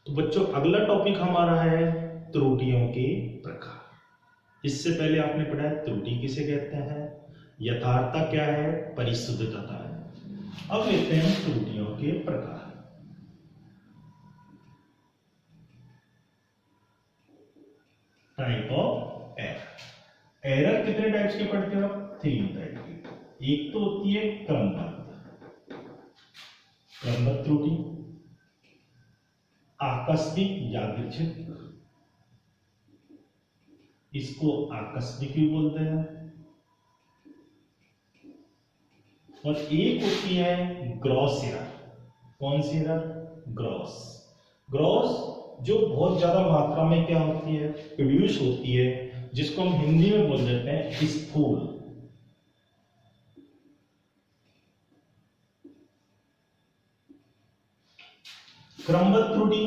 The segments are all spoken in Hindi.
तो बच्चों अगला टॉपिक हमारा है त्रुटियों के प्रकार। इससे पहले आपने पढ़ा है त्रुटि किसे कहते हैं, यथार्थता क्या है, परिशुद्धता है। अब लेते हैं त्रुटियों के प्रकार। Type of error. एरर कितने टाइप्स के पढ़ते हो आप? 3 टाइप की। एक तो होती है क्रमबद्ध त्रुटि, आकस्मिक यादृच्छिक, इसको आकस्मिक भी बोलते हैं, और एक होती है ग्रॉस एरर। कौन सी एरर? ग्रॉस। ग्रॉस जो बहुत ज्यादा मात्रा में क्या होती है, प्रोड्यूस होती है, जिसको हम हिंदी में बोल देते हैं स्थूल। क्रमबद्ध त्रुटि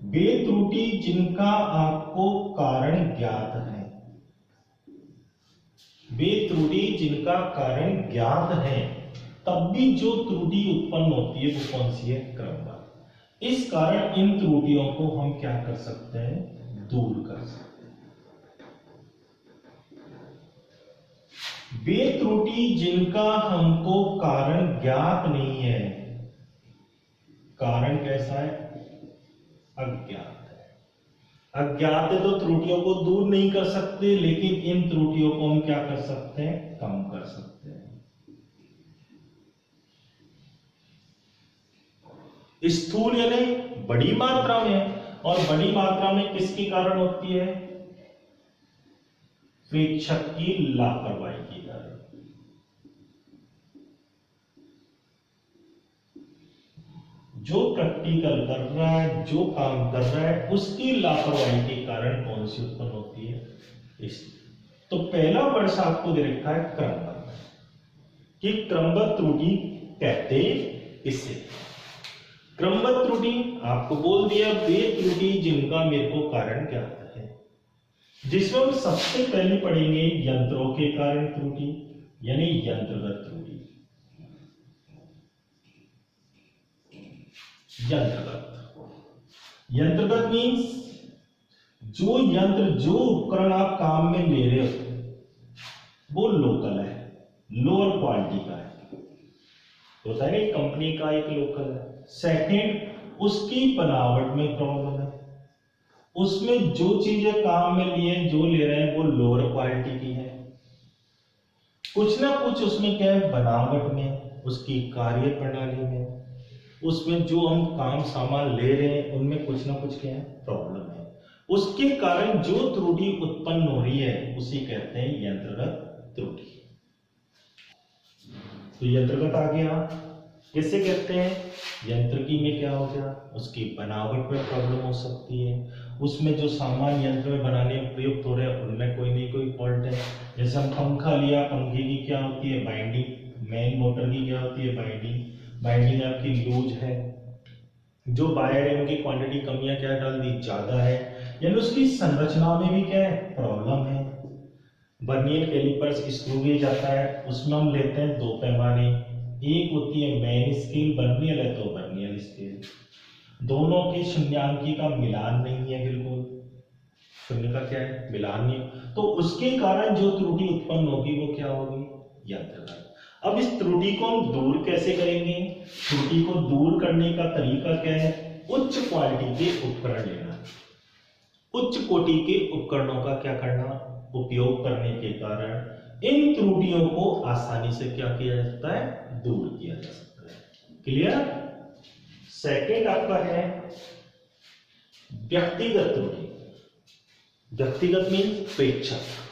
वे त्रुटि जिनका आपको कारण ज्ञात है, वे त्रुटि जिनका कारण ज्ञात है, तब भी जो त्रुटि उत्पन्न होती है वो कौन सी है? क्रमबद्ध। इस कारण इन त्रुटियों को हम क्या कर सकते हैं? दूर कर सकते हैं। वे त्रुटि जिनका हमको कारण ज्ञात नहीं है, कारण कैसा है? अज्ञात है। अज्ञात है तो त्रुटियों को दूर नहीं कर सकते, लेकिन इन त्रुटियों को हम क्या कर सकते हैं? कम कर सकते हैं। स्थूल यानी बड़ी मात्रा में, और बड़ी मात्रा में किसके कारण होती है? प्रेक्षक की लापरवाही के कारण। जो प्रैक्टिकल कर रहा है, जो काम कर रहा है, उसकी लापरवाही के कारण कौन सी उत्पन्न होती है? तो पहला वर्ष आपको दे रखा है क्रमबद्ध, कि क्रमबद्ध त्रुटि कहते इसे। क्रमबद्ध त्रुटि आपको बोल दिया वे त्रुटि जिनका मेरे को कारण ज्ञात है, जिसमें हम सबसे पहले पढ़ेंगे यंत्रों के कारण त्रुटि, यानी यंत्रगत त्रुटि। यंत्रगत मीन्स जो यंत्र, जो उपकरण आप काम में ले रहे हो वो लोकल है, लोअर क्वालिटी का है, होता है ना, कंपनी का एक लोकल है। सेकंड, उसकी बनावट में प्रॉब्लम है, उसमें जो चीजें काम में लिए, जो ले रहे हैं वो लोअर क्वालिटी की है। कुछ ना कुछ उसमें क्या है? बनावट में, उसकी कार्य प्रणाली में, उसमें जो हम काम सामान ले रहे हैं उनमें कुछ ना कुछ क्या है? प्रॉब्लम है। उसके कारण जो त्रुटि उत्पन्न हो रही है उसे कहते हैं यंत्रगत त्रुटि। तो यंत्रगत आ गया, किसे कहते हैं? यंत्रिकी में क्या हो गया? उसकी बनावट में प्रॉब्लम हो सकती है, उसमें जो सामान यंत्र में बनाने में प्रयुक्त हो रहे हैं उनमें कोई नहीं कोई फॉल्ट है। जैसे हम पंखा लिया, पंखे की क्या होती है? बाइंडिंग। मेन मोटर की क्या होती है? बाइंडिंग। बाइंडिंग आपकी लूज है, जो वायर है उनकी क्वांटिटी कमियां क्या डाल दी? ज्यादा है, यानी उसकी संरचना में भी क्या है? प्रॉब्लम है। वर्नियर कैलिपर्स स्क्रू गेज आता है, उसमें हम लेते हैं 2 पैमाने, एक होती है मेन स्केल, वर्नियर है तो वर्नियर स्केल, दोनों की शून्यांकी का मिलान नहीं है, बिल्कुल शून्य का क्या है? मिलान नहीं, तो उसके कारण जो त्रुटि उत्पन्न होगी वो क्या होगी? यंत्रगत। अब इस त्रुटि को हम दूर कैसे करेंगे? त्रुटि को दूर करने का तरीका क्या है? उच्च क्वालिटी के उपकरण लेना, उच्च कोटि के उपकरणों का क्या करना? उपयोग करने के कारण इन त्रुटियों को आसानी से क्या किया जा सकता है? दूर किया जा सकता है। क्लियर? सेकंड आपका है व्यक्तिगत त्रुटि। व्यक्तिगत मीन्स प्रेक्षक।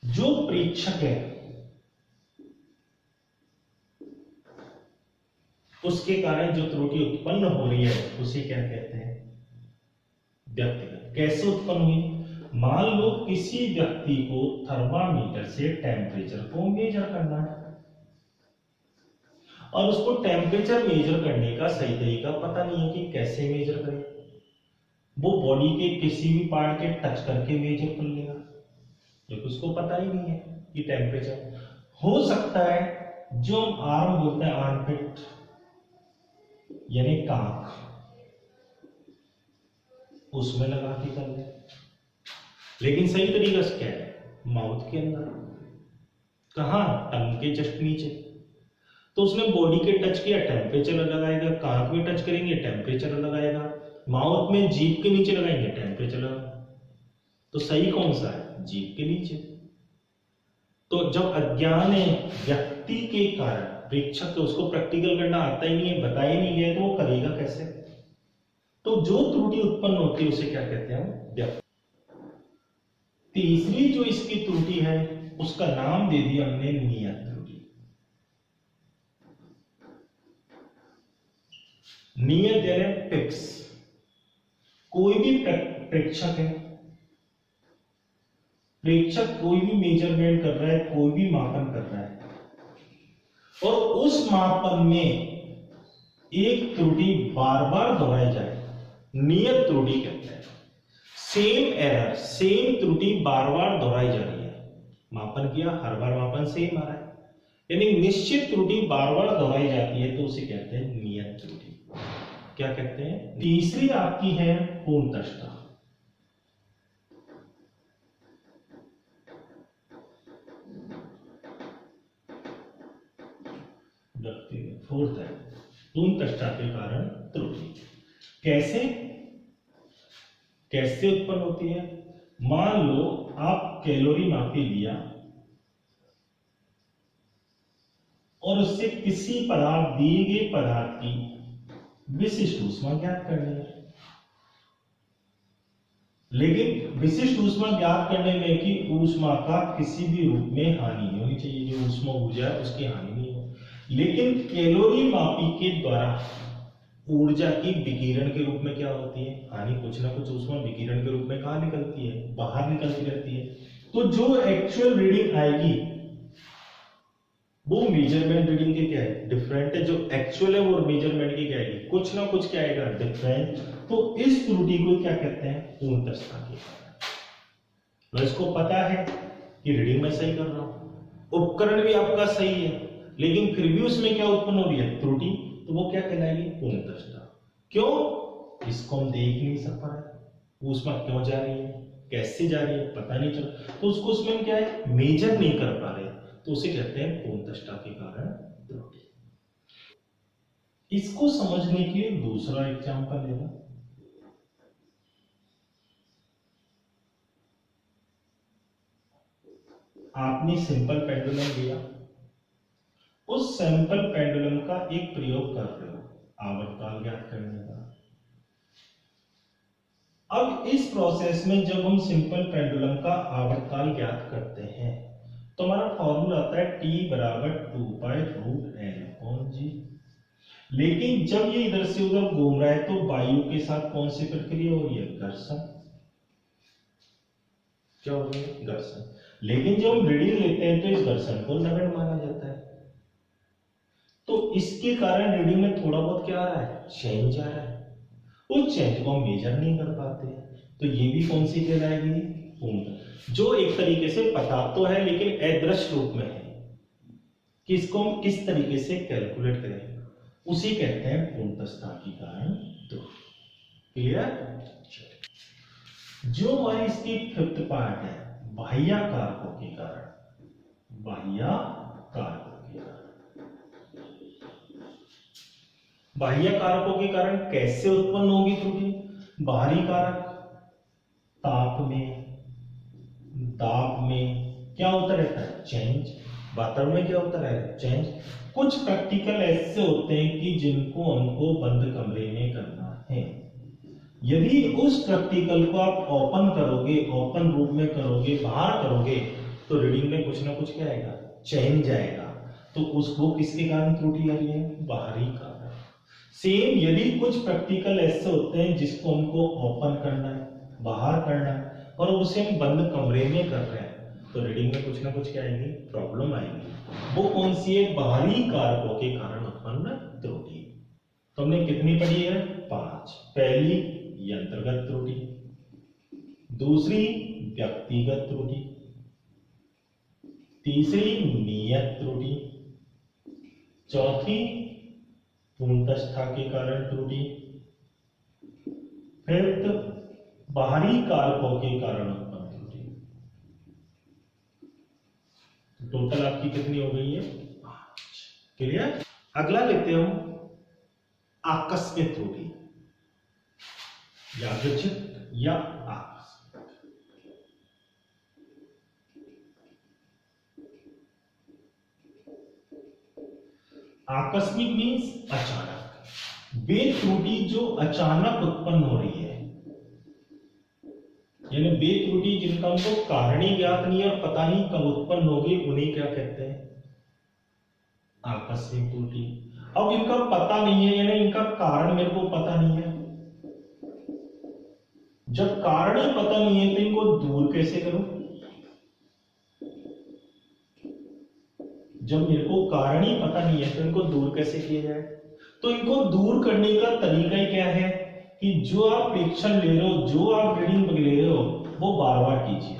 जो प्रेक्षक है उसके कारण जो त्रुटि उत्पन्न हो रही है उसे क्या कहते हैं? व्यक्तिगत। कैसे उत्पन्न हुई? मान लो किसी व्यक्ति को थर्मामीटर से टेम्परेचर को मेजर करना है, और उसको टेम्परेचर मेजर करने का सही तरीका पता नहीं है कि कैसे मेजर करें। वो बॉडी के किसी भी पार्ट के टच करके मेजर कर लेगा, क्योंकि उसको पता ही नहीं है कि टेम्परेचर। हो सकता है जो हम आर्म बोलते हैं, आर्मपिट यानी कांख, उसमें लगा के कर ले। लेकिन सही तरीका से क्या है, माउथ के अंदर, कहां, टंग के जस्ट नीचे। तो उसने बॉडी के टच किया, टेम्परेचर लगाएगा, कांख में टच करेंगे टेम्परेचर लगाएगा, माउथ में जीभ के नीचे लगाएंगे टेम्परेचर लगाएगा। तो सही कौन सा है, जीभ के नीचे। तो जब अज्ञान है व्यक्ति के कारण, प्रेक्षक को उसको प्रैक्टिकल करना आता ही नहीं है, बताया नहीं गया, तो वो करेगा कैसे। तो जो त्रुटि उत्पन्न होती है उसे क्या कहते हैं, व्यक्ति। तीसरी जो इसकी त्रुटि है उसका नाम दे दिया हमने नियत त्रुटि। नियत यानी फिक्स। कोई भी प्रेक्षक है, प्रेक्षक कोई भी मेजरमेंट कर रहा है, कोई भी मापन कर रहा है, और उस मापन में एक त्रुटि बार बार दोहराई जाए, नियत त्रुटि कहते हैं। सेम एरर, सेम त्रुटि बार बार दोहराई जा रही है, मापन किया, हर बार मापन सेम आ रहा है, यानी निश्चित त्रुटि बार बार दोहराई जाती है, तो उसे कहते हैं नियत त्रुटि। क्या कहते हैं। तीसरी आपकी है पूर्णतष्टा। फोर्थ है पूर्णतष्टा के कारण त्रुटि। कैसे कैसे उत्पन्न होती है। मान लो आप कैलोरी मापी लिया और उससे किसी पदार्थ, दिए गए पदार्थ की विशिष्ट ऊष्मा ज्ञात करनी है, लेकिन विशिष्ट ऊष्मा ज्ञात करने में कि ऊष्मा का किसी भी रूप में हानि नहीं होनी चाहिए, जो ऊष्मा ऊर्जा है उसकी हानि नहीं हो। लेकिन कैलोरी मापी के द्वारा ऊर्जा की विकिरण के रूप में क्या होती है, हानि। कुछ ना कुछ ऊष्मा विकिरण के रूप में कहां निकलती है, बाहर निकलती रहती है। तो जो एक्चुअल रीडिंग आएगी वो मेजरमेंट रीडिंग के क्या है, डिफरेंट है। जो एक्चुअल है वो मेजरमेंट की क्या आएगी, कुछ ना कुछ क्या आएगा, डिफरेंट। तो इस त्रुटि को क्या कहते हैं, पूर्णतष्टा के कारण। तो इसको पता है कि रीडिंग में सही कर रहा हूं, उपकरण भी आपका सही है, लेकिन फिर भी उसमें क्या उत्पन्न हो रही है, त्रुटि। तो वो क्या कहलाएगी, पूर्णतष्टा। क्यों, इसको हम देख नहीं सक पा रहे, ऊष्मा क्यों जा रही है, कैसे जा रही है, पता नहीं चला, तो उसको उसमें क्या है, मेजर नहीं कर पा रहे, तो उसे कहते हैं पूर्णतष्टा के कारण त्रुटि। इसको समझने के लिए दूसरा एग्जांपल लेना। आपने सिंपल पेंडुलम लिया, उस सिंपल पेंडुलम का एक प्रयोग कर रहे हो आवर्तकाल ज्ञात करने का। अब इस प्रोसेस में जब हम सिंपल पेंडुलम का आवर्तकाल ज्ञात करते हैं तो हमारा फॉर्मूला आता है T बराबर 2π√L/g। लेकिन जब ये इधर से उधर घूम रहा है तो वायु के साथ कौन सी प्रक्रिया हो रही है, घर्षण। क्या हो रही है, घर्षण। लेकिन जब हम रीडिंग लेते हैं तो इस घर्षण को नगण्य माना जाता है, तो इसके कारण रीडिंग में थोड़ा बहुत क्या आ रहा है, चेंज आ रहा है। उस चेंज को हम मेजर नहीं कर पाते हैं, तो ये भी कौन सी कहलाएगी, पूर्ण। जो एक तरीके से पता तो है लेकिन अदृश्य रूप में है कि इसको हम किस तरीके से कैलकुलेट करें, उसी कहते हैं पूर्णतष्टा के कारण त्रुटि। क्लियर। जो हमारी इसकी फिफ्थ पार्ट है, बाह्य कारकों के कारण, बाह्य कारकों के कारण। बाह्य कारकों के कारण कैसे उत्पन्न होगी त्रुटि। बाहरी कारक, ताप में, दाब में क्या होता रहता है, चेंज। वातावरण में क्या होता है, चेंज। कुछ प्रैक्टिकल ऐसे होते हैं कि जिनको हमको बंद कमरे में करना है। यदि उस प्रैक्टिकल को आप ओपन करोगे, ओपन रूप में करोगे, बाहर करोगे, तो रीडिंग में कुछ ना कुछ क्या आएगा, चेंज आएगा। तो उसको किसके कारण त्रुटि आ रही है, बाहरी कारण। सेम यदि कुछ प्रैक्टिकल ऐसे होते हैं जिसको हमको ओपन करना है, बाहर करना है, और उसे हम बंद कमरे में कर रहे हैं, तो रीडिंग में कुछ ना कुछ क्या आएगी, प्रॉब्लम आएगी। वो कौन सी है, बाहरी कारकों के कारण उत्पन्न त्रुटि। तो हमने कितनी पढ़ी है, 5। पहली यंत्रगत त्रुटि, दूसरी व्यक्तिगत त्रुटि, तीसरी नियत त्रुटि, चौथी पूर्णतस्था के कारण त्रुटि, फिफ्थ बाहरी कारकों के कारण उत्पन्न त्रुटि। टोटल आपकी कितनी हो गई है? 5। क्लियर? अगला लेते हैं हम आकस्मिक त्रुटि, यादृच्छिक या आकस्मिक। आकस्मिक मीन्स अचानक। वे त्रुटि जो अचानक उत्पन्न हो रही है, यानी वे त्रुटि जिनका हमको कारण ही ज्ञात नहीं है और पता नहीं कब उत्पन्न होगी, उन्हें क्या कहते हैं? आकस्मिक त्रुटि। अब इनका पता नहीं है, यानी इनका कारण मेरे को पता नहीं है। जब कारण ही पता नहीं है तो इनको दूर कैसे करूं? जब मेरे को कारण ही पता नहीं है तो इनको दूर कैसे किया जाए? तो इनको दूर करने का तरीका ही क्या है कि जो आप प्रेक्षण ले रहे हो, जो आप रीडिंग ले रहे हो, वो बार बार कीजिए।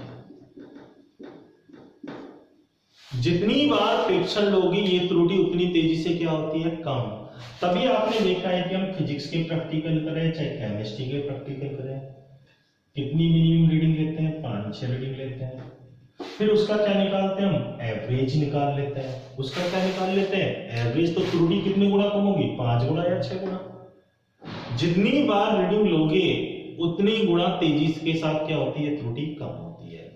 जितनी बार प्रेक्षण लोगे ये त्रुटि उतनी तेजी से क्या होती है? कम। तभी आपने देखा है कि हम फिजिक्स के प्रैक्टिकल करें चाहे केमिस्ट्री के प्रैक्टिकल करें, कितनी मिनिमम रीडिंग लेते हैं? 5-6 रीडिंग लेते हैं। फिर उसका क्या निकालते हैं? हम एवरेज निकाल लेते हैं। उसका क्या निकाल लेते हैं? एवरेज। तो त्रुटि कितने गुना कम होगी? 5 गुना या 6 गुना। जितनी बार रीडिंग लोगे उतनी गुना तेजी के साथ क्या होती है? त्रुटि कम होती है।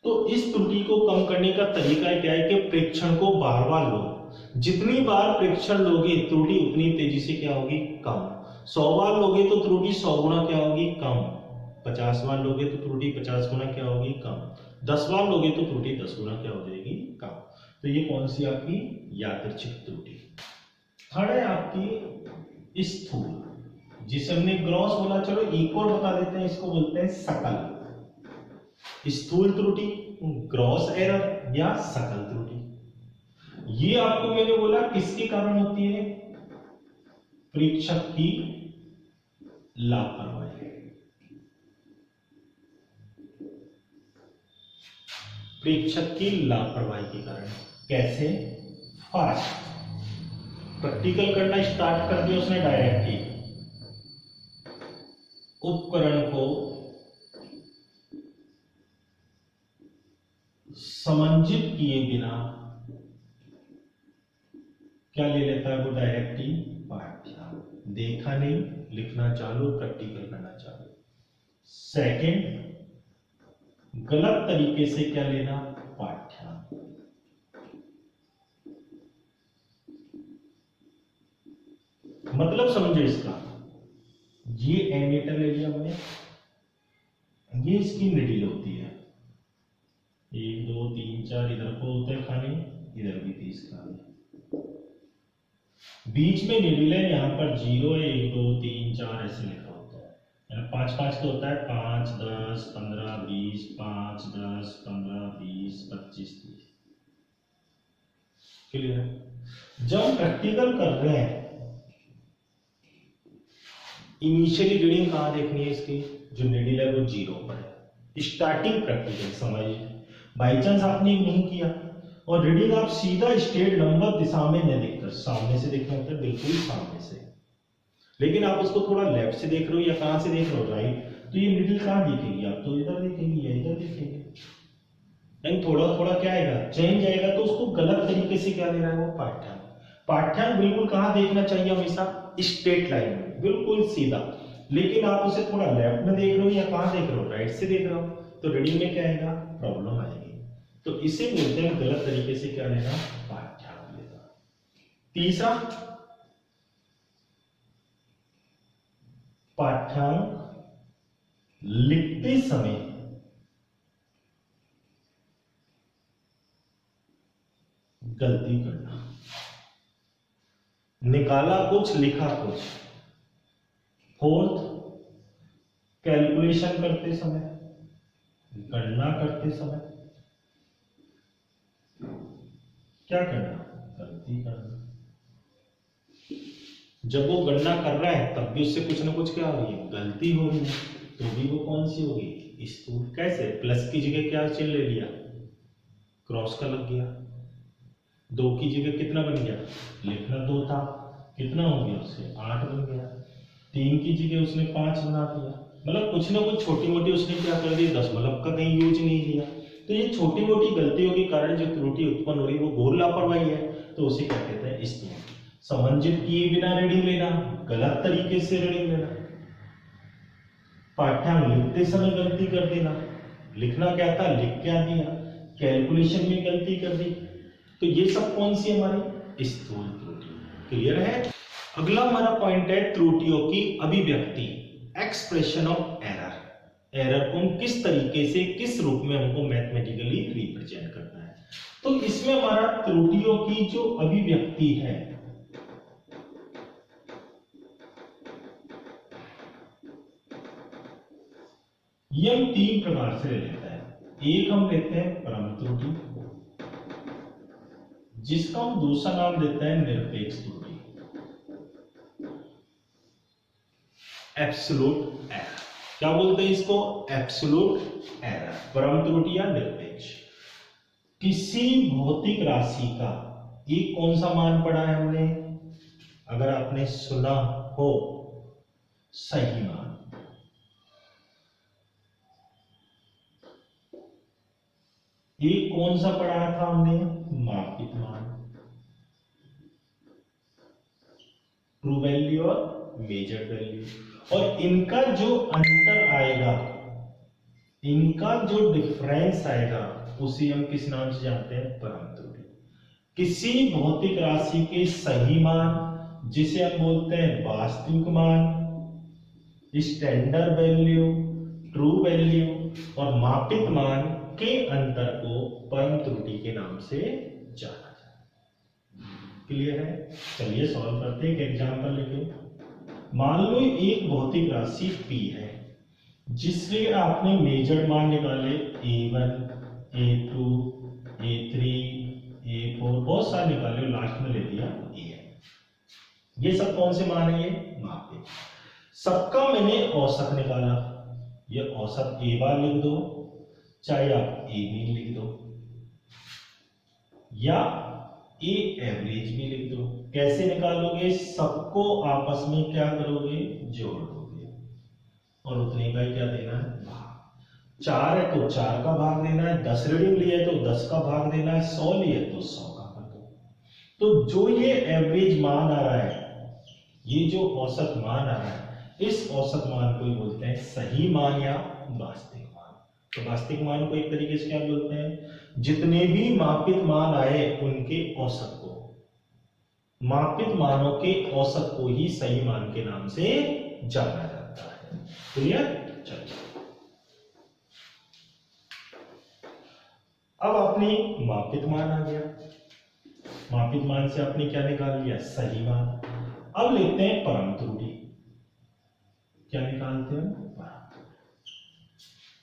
तो इस त्रुटि को कम करने का तरीका क्या है कि प्रेक्षण को बार बार लो। जितनी बार प्रेक्षण लोगे त्रुटि उतनी तेजी से क्या होगी? कम। 100 बार लोगे तो त्रुटि 100 गुना क्या होगी? कम। 50 बार लोगे तो त्रुटि 50 गुना क्या होगी? कम। 10 बार लोगे तो त्रुटि 10 गुना क्या हो जाएगी? कम। तो ये कौन सी आपकी यादृच्छिक त्रुटि। थर्ड है आपकी स्थूल, जिसे हमने ग्रॉस बोला। चलो एक और बता देते हैं, इसको बोलते हैं सकल। स्थूल त्रुटि, ग्रॉस एरर या सकल त्रुटि। ये आपको मैंने बोला किसके कारण होती है? प्रेक्षक की लापरवाही। प्रेक्षक की लापरवाही के कारण। कैसे? फास्ट प्रैक्टिकल करना स्टार्ट कर दिया उसने डायरेक्ट ही, उपकरण को समंजित किए बिना क्या ले लेता है वो? डायरेक्ट ही पाठ्य। देखा नहीं, लिखना चालू, प्रैक्टिकल करना चालू। सेकंड, गलत तरीके से क्या लेना? पाठ्य। मतलब समझो इसका, ये एमीटर ले लिया हमने, ये इसकी निडिल होती है। 1 2 3 4 इधर को होते हैं खाने, इधर भी 30 खाने। बीच में निडिल है, यहां पर 0 है, 1 2 3 4 ऐसे लिखा होता है। 5-5 तो होता है, 5 10 15 20, 5 10 15 20 25 30। क्लियर? जब हम प्रैक्टिकल कर रहे हैं, इनिशियली रीडिंग कहां देखनी है इसकी? जो निडिल है वो 0 पर है। स्टार्टिंग प्रैक्टिकल समझिए। बाई चांस आपने नहीं किया और रीडिंग आप सीधा स्ट्रेट नंबर दिशा में नहीं देखते, सामने से देखना होता है, बिल्कुल सामने से। लेकिन आप उसको थोड़ा लेफ्ट से देख रहे हो या कहां से देख रहे हो? राइट। तो ये निडिल कहां दिखेगी? आप तो इधर दिखेगी या इधर दिखेगी। लेकिन थोड़ा थोड़ा क्या आएगा? चेंज आएगा। तो उसको गलत तरीके से क्या ले रहा है वो? पाठ्यांक। पाठ्यांक बिल्कुल कहां देखना चाहिए? हमेशा स्ट्रेट लाइन में, बिल्कुल सीधा। लेकिन आप उसे थोड़ा लेफ्ट में देख रहे हो या कहां देख रहे हो? राइट से देख रहे हो, तो रीडिंग में क्या आएगा? प्रॉब्लम आएगी। तो इसे बोलते हैं गलत तरीके से क्या लेना? पाठ्यांक लेना। तीसरा, पाठ्यांक लिखते समय गलती करना। निकाला कुछ, लिखा कुछ। फोर्थ, कैलकुलेशन करते समय, गणना करते समय क्या करना? गलती करना। जब वो गणना कर रहा है तब भी उससे कुछ ना कुछ क्या हो रही है, गलती हो रही है, तो भी वो कौन सी होगी, स्थूल। कैसे, प्लस की जगह क्या चिन्ह ले लिया, क्रॉस का लग गया, 2 की जगह कितना बन गया, लिखना 2 था, कितना हो गया उससे 8 बन गया, 3 की जगह उसने 5 बना दिया, मतलब कुछ ना कुछ छोटी मोटी उसने क्या कर दी, दशमलव का कहीं यूज नहीं किया। तो ये छोटी मोटी गलतियों के कारण जो त्रुटि उत्पन्न हो रही है वो घोर लापरवाही है, तो उसे क्या कहते हैं, स्थूल। समंजित किए बिना रीडिंग लेना, गलत तरीके से रीडिंग लेना, पाठ्यांक लिखते समय गलती कर देना, लिखना क्या था लिख क्या दिया, कैलकुलेशन में गलती कर दी, तो ये सब कौन सी हमारी, स्थूल त्रुटि। क्लियर है। अगला हमारा पॉइंट है त्रुटियों की अभिव्यक्ति, एक्सप्रेशन ऑफ एरर। एरर को हम किस तरीके से, किस रूप में हमको मैथमेटिकली रिप्रेजेंट करना है। तो इसमें हमारा त्रुटियों की जो अभिव्यक्ति है, ये हम 3 प्रकार से ले लेते हैं। एक हम लेते हैं परम त्रुटि, जिसका हम दूसरा नाम देते हैं निरपेक्ष त्रुटि, एब्सोल्यूट एरर। क्या बोलते हैं इसको, एब्सोल्यूट एरर, परम त्रुटि या निरपेक्ष। किसी भौतिक राशि का एक कौन सा मान पढ़ा है हमने, अगर आपने सुना हो, सही मान। एक कौन सा पढ़ा था हमने, मापित मान, ट्रू वैल्यू और मेजर्ड वैल्यू। और इनका जो अंतर आएगा, इनका जो डिफरेंस आएगा, उसे हम किस नाम से जानते हैं, परम त्रुटि। किसी भौतिक राशि के सही मान, जिसे हम बोलते हैं वास्तविक मान, स्टैंडर्ड वैल्यू, ट्रू वैल्यू और मापित मान के अंतर को परम त्रुटि के नाम से जाना जाता है। क्लियर है। चलिए सॉल्व करते हैं एक एग्जांपल लेके। मान लो एक भौतिक राशि P है, जिससे आपने मेजर्ड मान निकाले A1, A2, A3, A4, बहुत सारे निकाले, लास्ट में ले दिया AN। ये सब कौन से मान है, ये मापित। सबका मैंने औसत निकाला, ये औसत A बार लिख दो, चाहे आप A मीन लिख दो या A एवरेज भी लिख दो। कैसे निकालोगे, सबको आपस में क्या करोगे, जोड़ दोगे और उतने का ही क्या देना है, भाग। 4 है तो 4 का भाग देना है, 10 रीडिंग लिए तो 10 का भाग देना है, 100 लिए तो 100 का कर दो। तो जो ये एवरेज मान आ रहा है, ये जो औसत मान आ रहा है, इस औसत मान को ही बोलते हैं सही मान या वास्तविक मान। तो वास्तविक मान को एक तरीके से क्या बोलते हैं, जितने भी मापित मान आए उनके औसत को, मापित मानों के औसत को ही सही मान के नाम से जाना जाता है। क्लियर। चलिए अब आपने मापित मान आ गया, मापित मान से आपने क्या निकाल लिया, सही मान। अब लेते हैं परम त्रुटि। क्या निकालते हैं,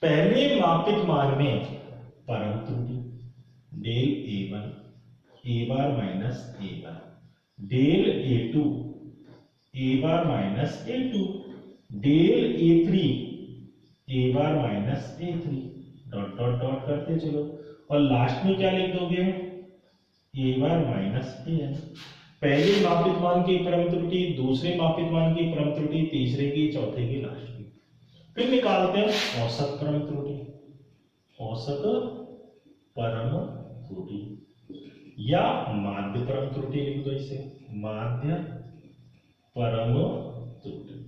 पहले मापित मान में परम त्रुटि, del A1 A bar minus A1, del A2 A bar minus A2, del A3 A bar minus A3, dot dot dot करते चलो और लास्ट में क्या लिख दोगे, A बार माइनस AN। पहले मापित मान की परम त्रुटि, दूसरे मापित मान की परम त्रुटि, तीसरे की, चौथे की, लास्ट की। फिर निकालते हैं औसत परम त्रुटि, औसत परम त्रुटि या माध्य परम त्रुटि लिख दो इसे, माध्य परम त्रुटि।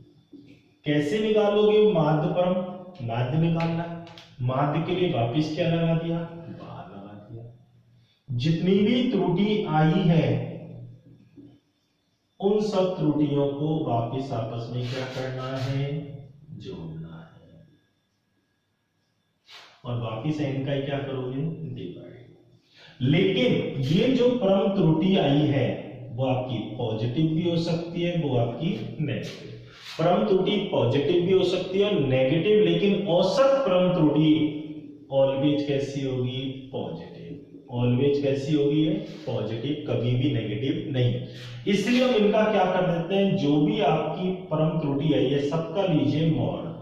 कैसे निकालोगे माध्य परम, माध्य निकालना है, माध्य के लिए वापिस क्या लगा दिया, बार लगा दिया। जितनी भी त्रुटि आई है उन सब त्रुटियों को वापिस आपस में क्या करना है, जोड़ना है और वापिस n का ही क्या करोगे, डिवाइड। लेकिन ये जो परम त्रुटि आई है वो आपकी पॉजिटिव भी हो सकती है, वो आपकी नेगेटिव। परम त्रुटि पॉजिटिव भी हो सकती है और नेगेटिव, लेकिन औसत परम त्रुटि ऑलवेज कैसी होगी, पॉजिटिव। ऑलवेज कैसी होगी है, पॉजिटिव, कभी भी नेगेटिव नहीं। इसलिए हम इनका क्या कर देते हैं, जो भी आपकी परम त्रुटि आई है सबका लीजिए मॉड।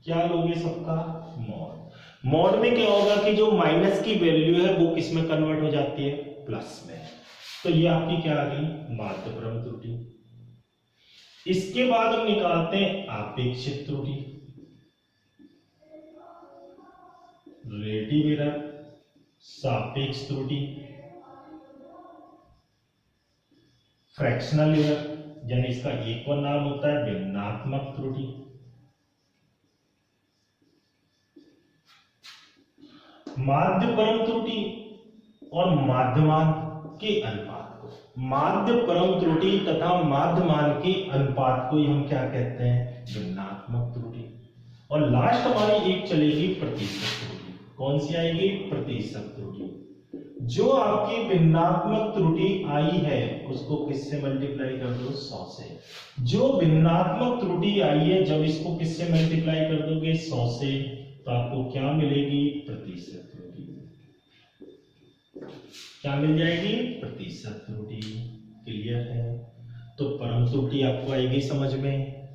क्या लोगे सबका मॉड। मॉड में क्या होगा कि जो माइनस की वैल्यू है वो किस में कन्वर्ट हो जाती है, प्लस में। तो ये आपकी क्या आ गई, माध्य परम त्रुटि। इसके बाद हम निकालते हैं आपेक्षिक त्रुटि, रिलेटिव एरर, सापेक्ष त्रुटि, फ्रैक्शनल एरर, यानी इसका एक और नाम होता है भिन्नात्मक त्रुटि, माध्य परम त्रुटि और माध्यमान के अनुपात को, माध्य परम त्रुटि तथा माध्यमान के अनुपात को हम क्या कहते हैं, भिन्नात्मक त्रुटि। और लास्ट हमारी एक चलेगी प्रतिशत त्रुटि। कौन सी आएगी, प्रतिशत त्रुटि। जो आपकी भिन्नात्मक त्रुटि आई है उसको किससे मल्टीप्लाई कर दो, 100 से। जो भिन्नात्मक त्रुटि आई है जब इसको किससे मल्टीप्लाई कर दोगे, 100 से, तो आपको क्या मिलेगी, प्रतिशत त्रुटि। क्या मिल जाएगी, प्रतिशत त्रुटि। क्लियर है। तो परम त्रुटि आपको आएगी समझ में।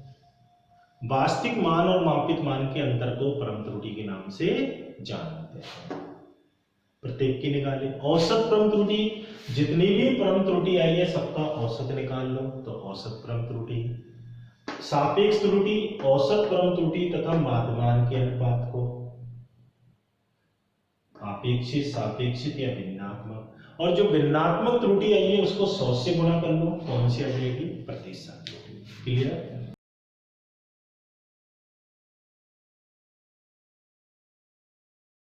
वास्तविक मान और मापित मान के अंतर को परम त्रुटि के नाम से जानते हैं। प्रत्येक की निकाले। औसत परम त्रुटि, जितनी भी परम त्रुटि आई है सबका औसत निकाल लो, तो औसत परम त्रुटि। सापेक्ष त्रुटि, औसत परम त्रुटि तथा माध्यमान के अनुपात को, आपेक्षित, सापेक्षित या भिन्नात्मक। और जो भिन्नात्मक त्रुटि आई है उसको 100 से गुणा कर लो, कौन सी आ जाएगी, प्रतिशत त्रुटि। क्लियर।